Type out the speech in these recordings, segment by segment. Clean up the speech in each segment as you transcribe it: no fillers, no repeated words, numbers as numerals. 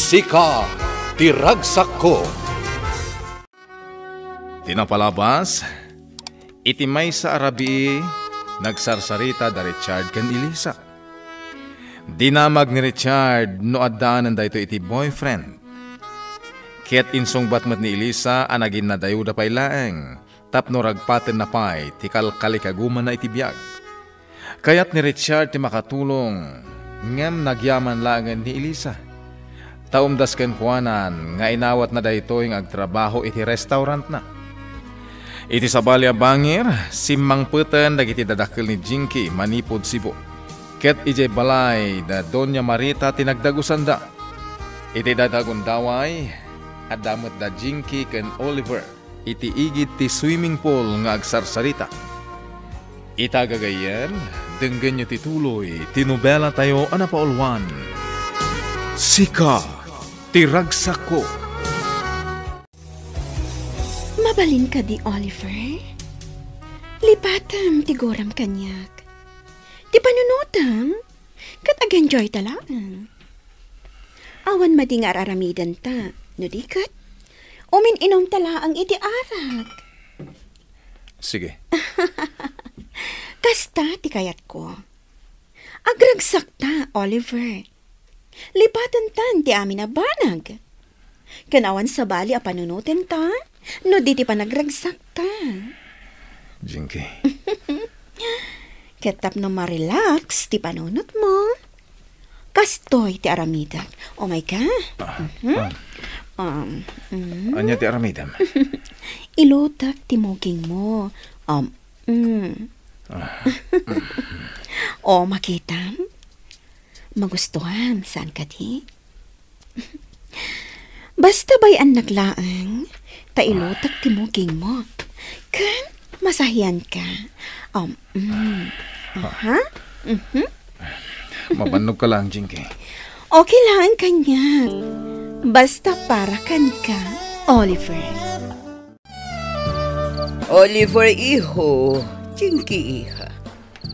Sika ti ragsak ko. Tinapalabas, iti may sa Arabi, nagsarsarita da Richard kan Elisa. Dinamag ni Richard no addaanan da ito iti boyfriend. Kaya't insungbat mat ni Elisa anagin na dayo da pay laeng, tapno ragpaten na pay ti kalkalikaguman na iti biyag. Kaya't ni Richard ti makatulong, ngem nagyaman langan ni Elisa. Taumdas ken kuanan nga inawat na dayto yung agtrabaho iti restaurant na. Iti sabali a bangir, simmang peten dagiti dadakkel ni Jinky manipod Sibo. Ket ijay balay da Doña Marita tinagdagusan da. Iti dadagon daway, adamot da Jinky ken Oliver. Iti igid ti swimming pool nga agsarsarita. Itagagayen, denggen nyo tituloy, tinobela tayo anapaulwan. Sika, tiragsak ko. Mabalin ka di, Oliver. Lipatam, tigoram kanyak. Ti panunutam, kat ag-enjoy talaan. Awan mading araramidan ta, no di kat? Umin-inom talaang iti arak. Sige. Kasta ti kayat ko. Agragsak ta, Oliver. Lipatan tan ti amin na banag. Kanawan sa bali a panunutin ta, no di ti panagragsak ta. Jinky. Ketap no marelax ti panunot mo. Kastoy ti aramidak. Oh my God. Anya ti aramidam? Ilutak ti muging mo. Oh, makita? Magustuhan, saan ka di? Basta ba'y ang naglaang, tailutak ti muging mo. Kan, masahiyan ka. Mabanog ka lang, Jinky. Okay lang kanya. Basta para kan ka, Oliver. Oliver, iho. Jinky, iha.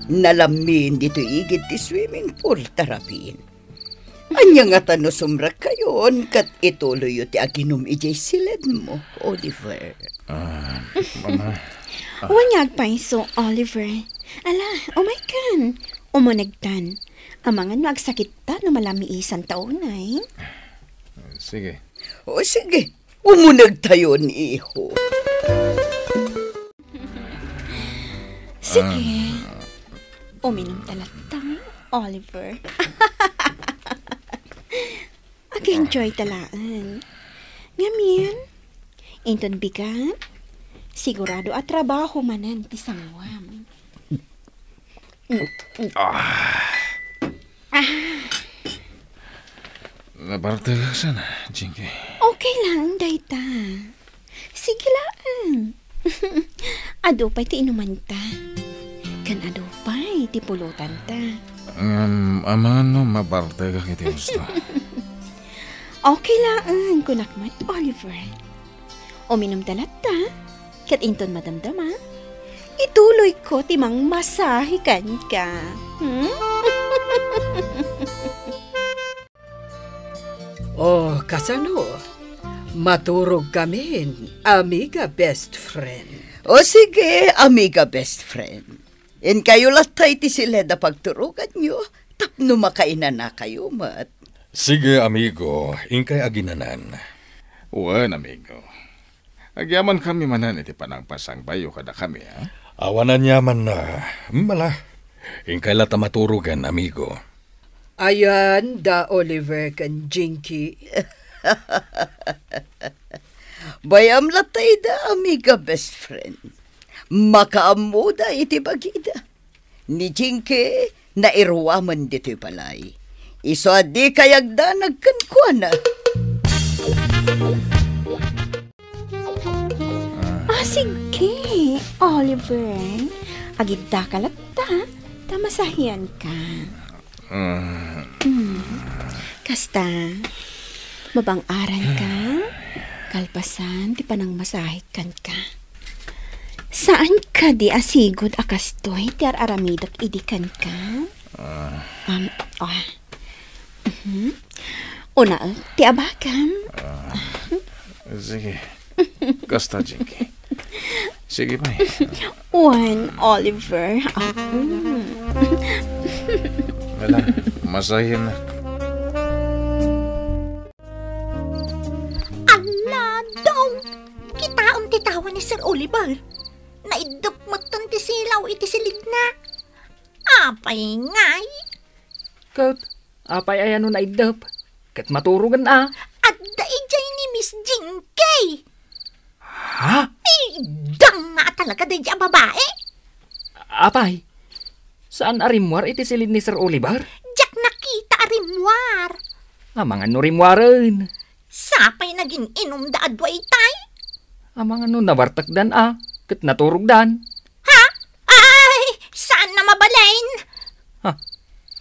Nalamin dito igid ti swimming pool tarapin. Anya nga tano sumrak kayon kat ituloy yu ti aginom ijay silid mo, Oliver. Mama. Wanyag pa iso, Oliver. Ala, umaykan. Umunagtan. Amangan mo agsakit ta no malamiisan taon ay. Sige. O sige, umunag tayo ni iho. Sige. Uminom talatang, Oliver. Ag-enjoy talaan. Ngamin, inton bigan, sigurado at trabaho manan ti sangwam. Naparte ka sana, Jinky. Okay lang, dayta. Sige lang. Ado pa'y ti inuman ta. Kan ado pa'y ti pulutan ta. Ama no, maparte ka kiti gusto. Okay lang, kunakmat, Oliver. Uminom talat ta. Kat inton madamdama. Ituloy ko timang masahikan ka. Oh, kasano? Maturog kami, amiga best friend. O sige, amiga best friend. In kayo latay ti sila da pagturugan nyo, tapno makainan na kayo mat. Sige, amigo, inkay aginanan. Uwan, amigo. Agyaman kami manan iti panangpasang bayo kada kami, ha? Awanan yaman na, mala. Inkay lata maturugan, amigo. Ayan, da Oliver kan Jinky. Bayam latay da, amiga best friend. Makaamuda iti bagida. Ni Jinky, nairwaman dito'y palay. Iso adi kayagda nagkankwana. Sige, Oliver. Agita ka latta, tamasahian ka. Kasta, mabang-aran ka, kalpasan, ti panang masahikan ka. Saan ka di asigod akastoy, ti aramidak idikan ka? Una, ti abakan. Sige. Kasta, Jinky. Sige, bay. One, Oliver. Wala, masahin na. Ala, dong! Kitaon titawan ni Sir Oliver. Naidop mo ton ti silaw iti silid na. Apay ngay. Kat, apay ay ano na idap. Kat maturugan na. At daijay ni Miss Jinky. Ha? Ay, dang nga talaga dahi ang babae. Apay? Saan arimwar iti silid ni Sir Oliver? Jak nakita arimwar. Mga no rimwaran. Sapay naging inom da adway tay. Mga no nabartakdan kat naturugdan. Ha? Ay, saan na mabalain? Ha?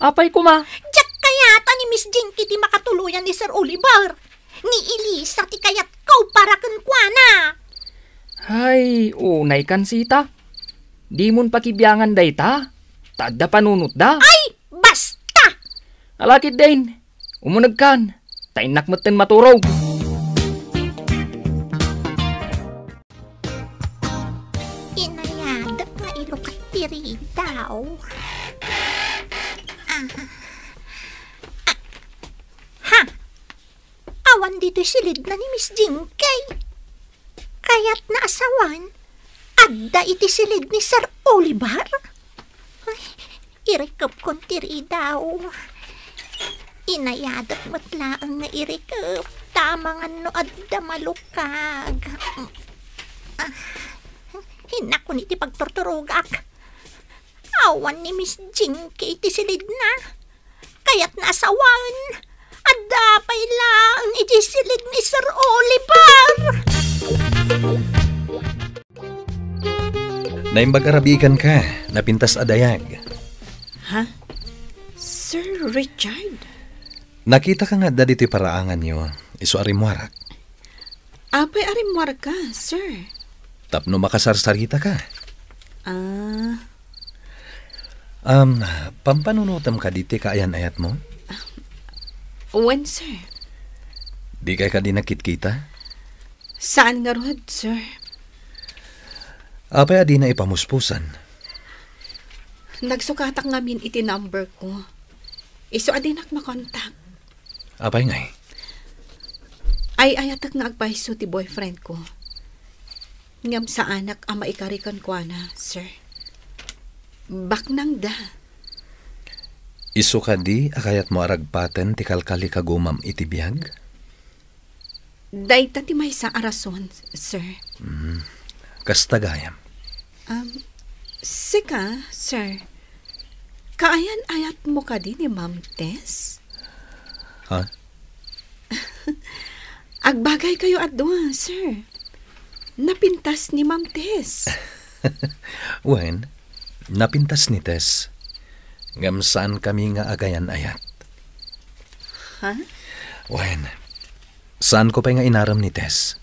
Apay kuma? Jak kayata ni Miss Jinky ti makatuluyan ni Sir Oliver. Ni Elisa ti kayat kau para kenkwana. Hay, unay kan sita. Di mon pakibiyangan day ta. Tadda panunot da. Ay, basta! Alakit din. Umunag kan. Tainak maten maturog. Inayadak na ilukat tiri daw. Ha? Awan dito'y silid na ni Miss Jinky. Kaya't naasawan, adda iti silid ni Sir Oliver. Ay, irikap kon tiri daw. Inayadak matlaang nga irikap. Tamangan no adda malukag. Hinako ni ti pagtorturugak. Awan ni Miss Jinky iti silid na. Kaya't naasawan, adda pa'y lang iti silid ni Sir Oliver. Naimbag-arabikan ka, napintas adayag. Ha? Sir Richard? Nakita ka nga da dito'y paraangan niyo, iso arimwarak. Apay arimwar ka, sir? Tapno makasarsarita ka. Pampanunutam ka diti kaayan-ayat mo? When, sir? Di kay ka di nakit-kita? Saan nga rod, sir? Apay adi na ipamuspusan. Nagsukatak ngamin iti number ko. Iso adinak makontak. Apay ngay. Ay ayatak nga agpaiso ti boyfriend ko. Ngam sa anak ang maikarikan ko na, sir. Baknang da. Iso ka di akayat mo aragpaten ti kalkali kagumam iti biyag? Dahil ti may sa arason, sir. Kastagayam. Sika, sir. Kaayan-ayat mo ka din ni Ma'am Tess? Ha? Agbagay kayo at doon, sir. Napintas ni Ma'am Tess. Wen, napintas ni Tess. Ngam saan kami nga agayan-ayat. Ha? Wen, saan ko pa nga inaram ni Tess?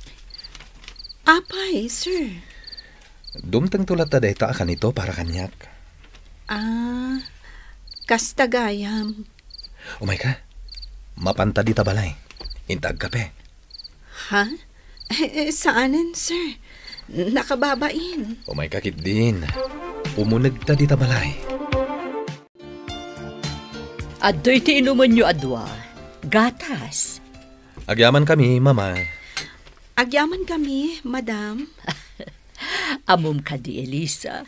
Apay, sir. Dumtang tulat ta dayta ka nito para kanyak. Kastagayam. Umay ka, mapanta di tabalay. Intag kape. Ha? Saanan, sir? Nakababain. Umay kakit din. Umunag ta di tabalay. Ado'y ti inuman nyo adwa. Gatas. Agyaman kami, mama. Agyaman kami, madam. Amom ka di Elisa.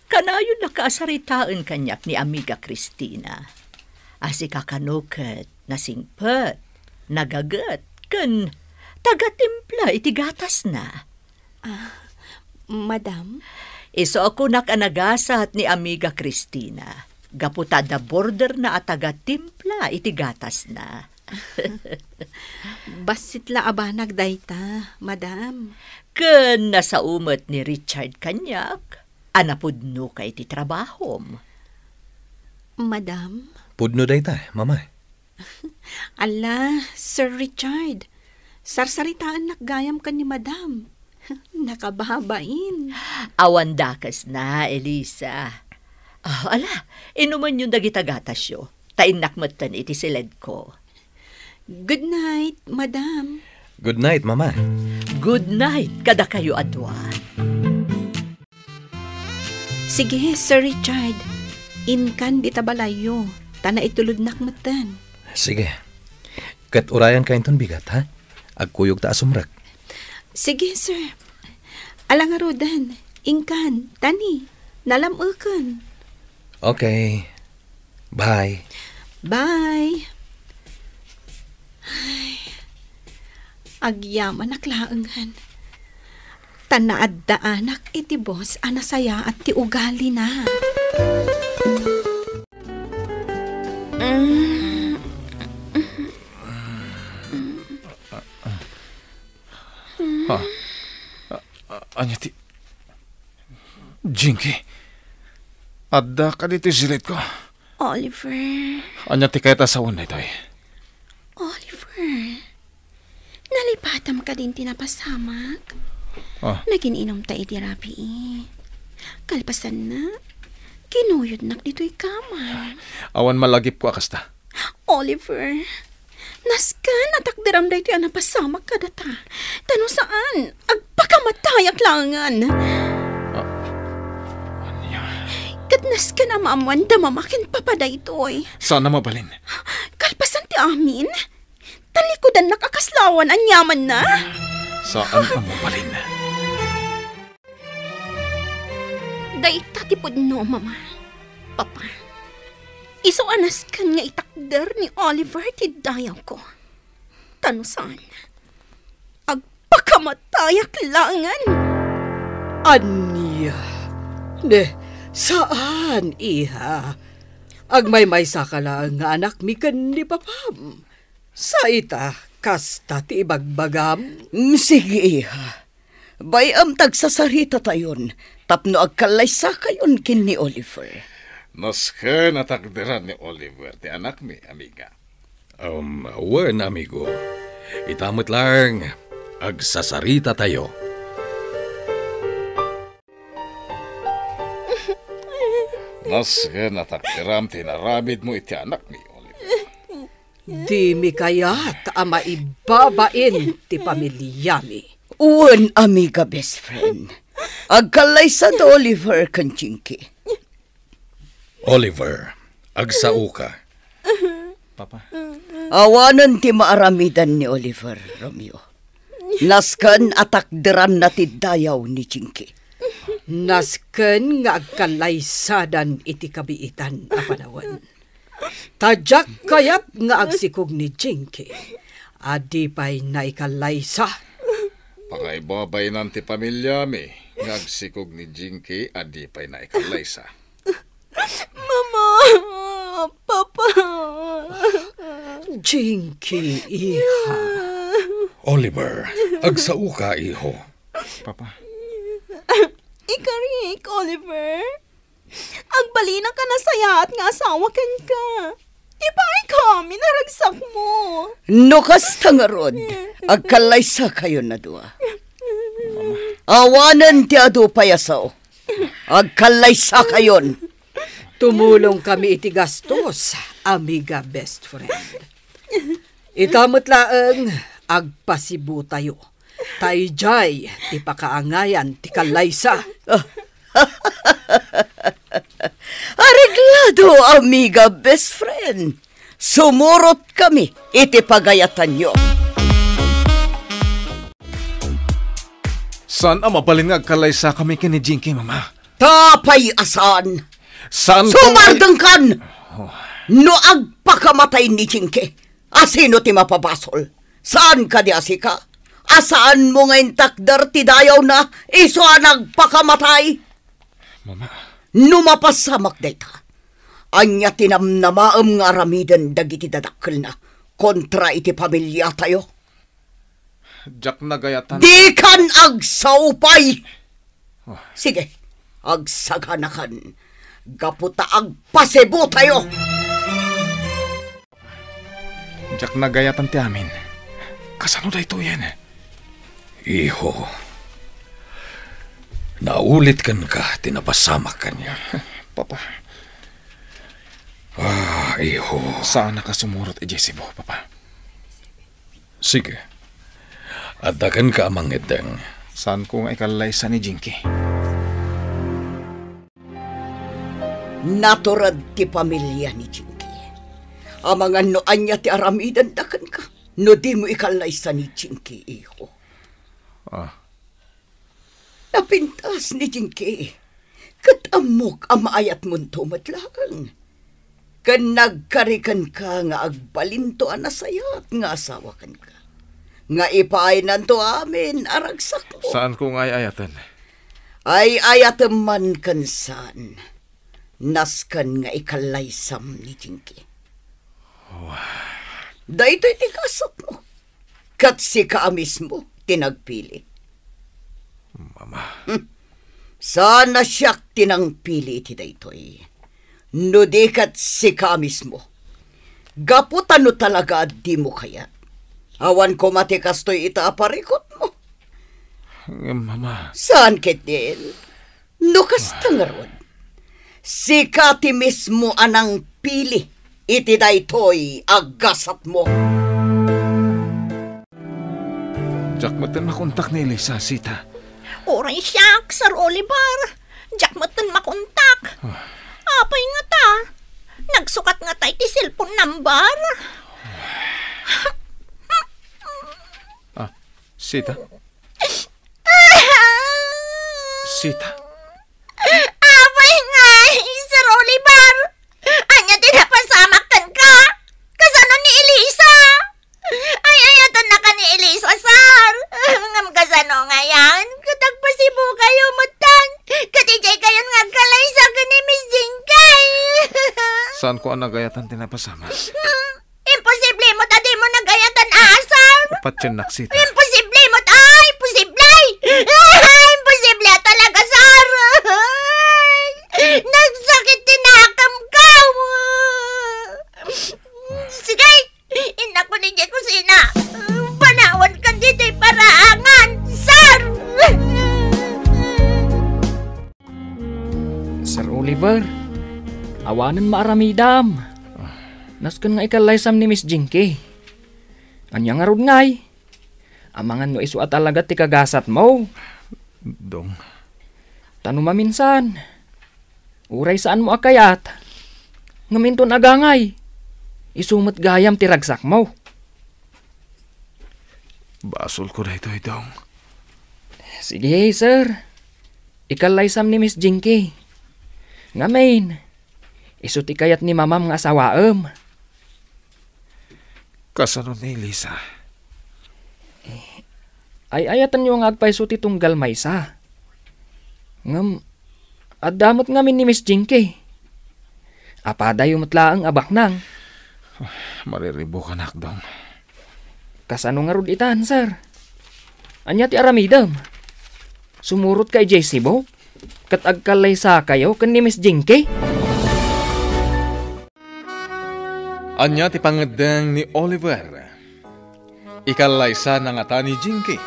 Kanayon nakasaritaan kanyak ni Amiga Cristina. Asi kakanuket, nasingpet, nagagat, kan tagatimpla iti gatas na. Madam? Iso ako nakanagasat ni Amiga Cristina. Gaputada border na at tagatimpla iti gatas na. Basitla abanag dayta, madam. Kan nasa umat ni Richard kanyak, anapudno kay ti trabahom. Madam? Pudno dayta, mama. Ala, Sir Richard. Sarsaritaan nakgayam ka ni madam. Nakababain. Awan dakas na, Elisa. Ala, inuman yung dagitagatas yo. Tain nakmatan iti siled ko. Good night, madam. Good night, Mama. Good night, kada kayo adwa. Sige, Sir Richard. Inkan di tabalayo. Tana itulod nakmatan. Sige. Kat urayan kain ton bigat, ha? Agkuyog ta asumrak. Sige, sir. Alang arudan. Inkan, tani. Nalamukan. Okay. Bye. Bye. Ay, agyaman naklaangan. Tanaad da anak iti boss anasaya at ti ugali na. Anya ti... Jinky. Adda ka dito silit ko. Oliver. Anya ti kaya tasawan na ito eh. Oliver. Nalipatam ka din tinapasamak. Nagininom ta iti rapi eh. Kalpasan na. Kinuyod nak dito'y kamay. Awan malagip ko akasta. Oliver. Naskan atakdaram da ito'y anapasamak ka data. Tano saan? Agpakamatay aklangan. Anya? Kat naskan amamuan da mamakin papada ito'y. Saan na mabalin? Kalpasan ti amin. Talikodan nakakaslawan ang yaman na. Saan na mabalin? Daita tipod no, mama. Papa. Iso anas kan nga itakder ni Oliver ti dayaw ko. Tano saan? Agpakamatay aklangan. Anya? Ne, saan, iha? Agmay-may sa ka lang nga anak mi kan ni papam. Sa ita, kasta ti ibagbagam. Sige, iha. Bayam tagsasarita tayon. Tapno agkalaysa kayon kin ni Oliver. Nasken atakderan ni Oliver ti anak mi, amiga. Wen, amigo. Itamot lang. Agsasarita tayo. Nasken atakderam ti naramid mo iti anak mi, Oliver. Di mi kayat ama ibabain ti pamilya mi. Uwan, amiga best friend. Agkalaysa do Oliver kan Jinky. Oliver, agsao ka. Papa. Awanan ti maaramidan ni Oliver, Romeo. Naskan atakderan na ti dayaw ni Jinky. Nasken nga agkalaysadan iti kabiitan a panawan. Tadyak kayat nga agsikog ni Jinky. Adi pa'y naikalaysa. Pakaibabay nan ti pamilya mi. Ngagsikog ni Jinky adi pa'y naikalaysa. Mama! Papa! Jinky, iha. Oliver, agsao ka, iho. Papa. Ikarik, Oliver. Agbalina ka na sayaat nga asawa kan ka. Ipay kami naragsak mo. Nukas tangarod. Agkalaysa kayo na dua. Awanan ti adu payasaw. Agkalaysa kayon. Tumulong kami iti gastos, amiga best friend. Itamot laeng agpasibu tayo. Tayjay, ti pakaangayan, ti kalaysa. Areglado, amiga best friend. Sumurot kami, iti pagayatan nyo. Saan ang mabalin nga agkalaysa kami kini Jinky, mama? Tapay asan. Saan Sumardang kan! No agpakamatay ni Jinky. Asino ti mapabasol? Saan ka di asika? Asaan mo ngayon takder ti dayaw na iso nagpakamatay? Mama. Numapasamak dayta. Anya tinamnamaam nga aramidan dagiti dadakkel na kontra iti pamilya tayo. Jack nagayatan. Di kan agsaupay! Sige, agsaganakan. Gaputa agpasebo tayo. Jack nagayatan ti amin. Kasano da ito yan? Iho, naulit kan ka, tinapasamak ka niya. Papa. Iho. Saan nakasumurot e Jessibo, Papa? Sige. Adakan ka amang edeng. Saan ko nga ikalaysa ni Jinky? Naturad ti pamilya ni Jinky. Amang anoan niya ti aramidan dakan ka. No di mo ikalaysa ni Jinky, iho. Napintas ni Jinky. Kat amok ang maayat mong tumatlaan. Kan nagkarikan ka nga agbalintoan na sayat nga asawa kan ka. Nga ipainan to amin aragsak mo. Saan ko nga ayatan? Ay ayatan man kan saan. Naskan nga ikalaysam ni Jinky. Dahito'y tikasap mo. Kat si ka mismo tinagpili. Mama. Sana siyak tinangpili ti daytoy. No di kat si ka mismo. Gaputan no talaga di mo kaya. Awan ko matikas to'y itaparikot mo. Mama. Saan ket din? No kastangaron. Si ka ti mismo anang pili. Iti daytoy agasat mo. Jack mo tin makontak ni Elisa, Sita. Oray siyak, Sir Oliver. Jack mo tin makontak. Apay nga ta. Nagsukat nga tayo ti cellphone number. Sita? Sita? Apay nga, Sir Oliver. Anya tinapasamaktan ka. Kasano ni Elisa? Ay, ayatan na ka ni Elisa, Sir. Ngam kasano nga yan? Katagpasibo kayo, mutan. Katijay kayo nga kalaysa ka ni Miss Jinkay. Saan ko ang nagayatan tinapasama? Imposible mo ta di mo nagayatan, Sir. Patyanak, Sita. Imposible mo ta. Imposible. Imposible talaga, Sir. Nagsakit tinakam ka. Sige, inak ko ni Kusina. Panawan ka dito'y paraangan, Sir. Sir Oliver, awanan maaramidam. Naskan nga ikalaysam ni Miss Jinky. Anya nga rod ngay. Amangan no isu at alagat ti kagasat mo. Dong. Tanong maminsan. Uray saan mo akayat? Ngaminton agangay. Isumot gayam ti ragsak mo. Basol ko na ito, Dong. Sige, sir. Ikalaysam ni Miss Jinky. Ngamin. Isu ti kayat ni mamam nga asawaem. Kasano ni Elisa? Ay ayatan nyo nga agpaiso ti tunggal maysa. Ngam, adamot ngamin ni Miss Jinky. Apadayo matlaang abak nang. Mariribo ka nak, Dong. Kasano nga rod itan, sir? Anya ti aramidam. Sumurot kay JC Bo? Kat agkalaysa kayo kan ni Miss Jinky? Anya ti pangadang ni Oliver. Ikalaysa na nga ta ni Jinky.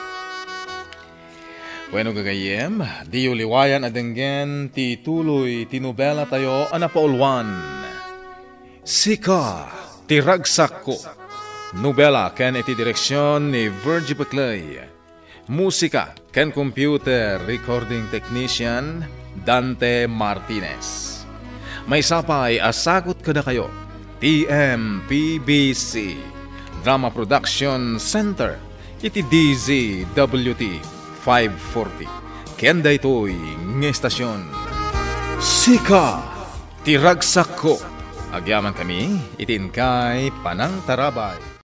Bueno gagayem, di uliwayan adenggen ti tuloy ti nobela tayo anapaulwan. Sika, ti ragsak ko. Nobela ken iti direksyon ni Virgie Baclay. Musika ken computer recording technician Dante Martinez. May sapay asagot kada kayo. TMPBC Drama Production Center iti DZWT 540 kenda ito'y ng estasyon Sika Tiragsak ko. Agyaman kami itin kay Panang Tarabay.